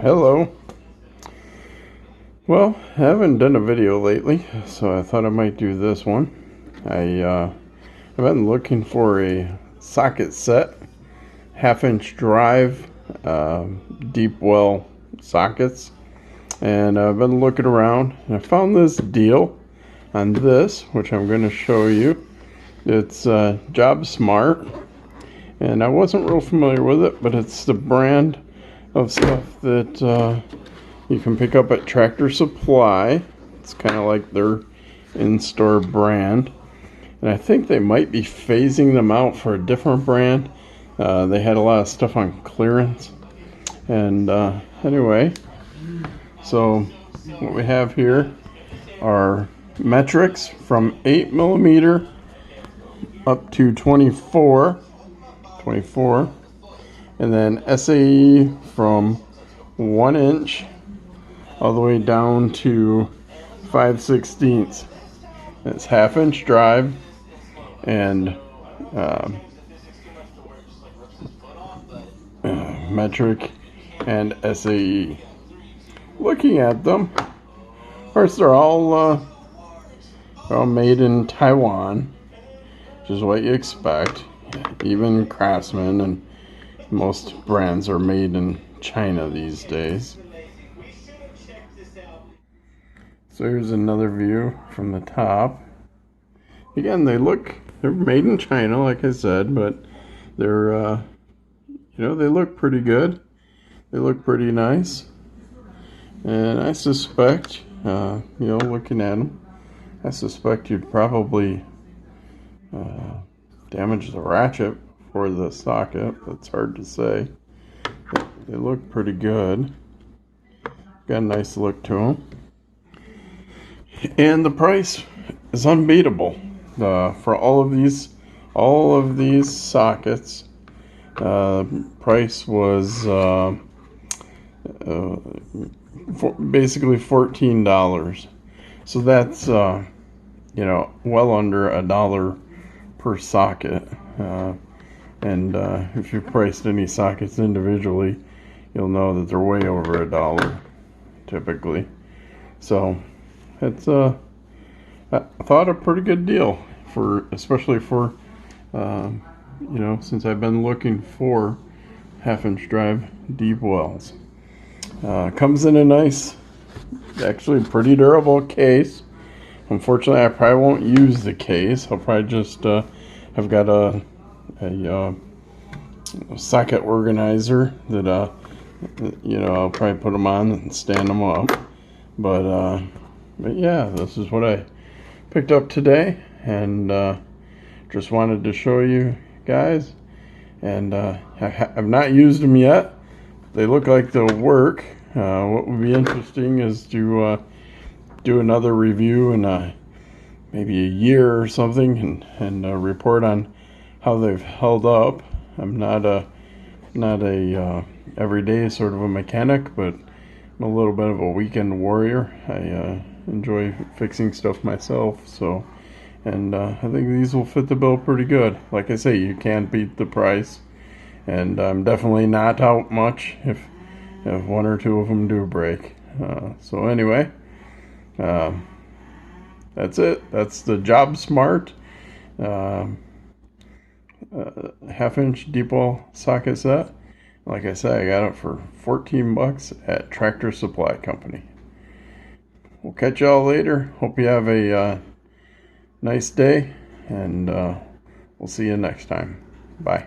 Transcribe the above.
Hello. Well, I haven't done a video lately, so I thought I might do this one. I've been looking for a socket set, half-inch drive, deep well sockets, and I've been looking around, and I found this deal on this, which I'm going to show you. It's Jobsmart, and I wasn't real familiar with it, but it's the brand of stuff that you can pick up at Tractor Supply. It's kind of like their in-store brand. And I think they might be phasing them out for a different brand. They had a lot of stuff on clearance. And anyway, so what we have here are metrics from 8mm up to 24. And then SAE from 1 inch all the way down to 5/16. It's half-inch drive and metric and SAE. Looking at them, of course, they're all made in Taiwan, which is what you expect. Even Craftsman and most brands are made in China these days. So here's another view from the top. Again, they're made in China, like I said, but they're they look pretty good. They look pretty nice, and I suspect, looking at them, I suspect you'd probably damage the ratchet for the socket. That's hard to say. They look pretty good. Got a nice look to them. And the price is unbeatable. For all of these sockets, price was basically $14. So that's well under $1 per socket. And if you priced any sockets individually, you'll know that they're way over $1 typically. So it's I thought a pretty good deal, especially for since I've been looking for half-inch drive deep wells. Comes in a nice, actually pretty durable case. Unfortunately, I probably won't use the case. I'll probably just have got a socket organizer that I'll probably put them on and stand them up. But yeah, this is what I picked up today, and just wanted to show you guys. And I've not used them yet. They look like they'll work. What would be interesting is to do another review in maybe a year or something, and report on how they've held up. I'm not a everyday sort of a mechanic, but I'm a little bit of a weekend warrior. I enjoy fixing stuff myself, so, and I think these will fit the bill pretty good. Like I say, you can't beat the price, and I'm definitely not out much if one or two of them do break. So anyway, that's it. That's the Jobsmart half-inch deep well socket set. Like I said, I got it for $14 at Tractor Supply Company. We'll catch y'all later. Hope you have a nice day, and we'll see you next time. Bye.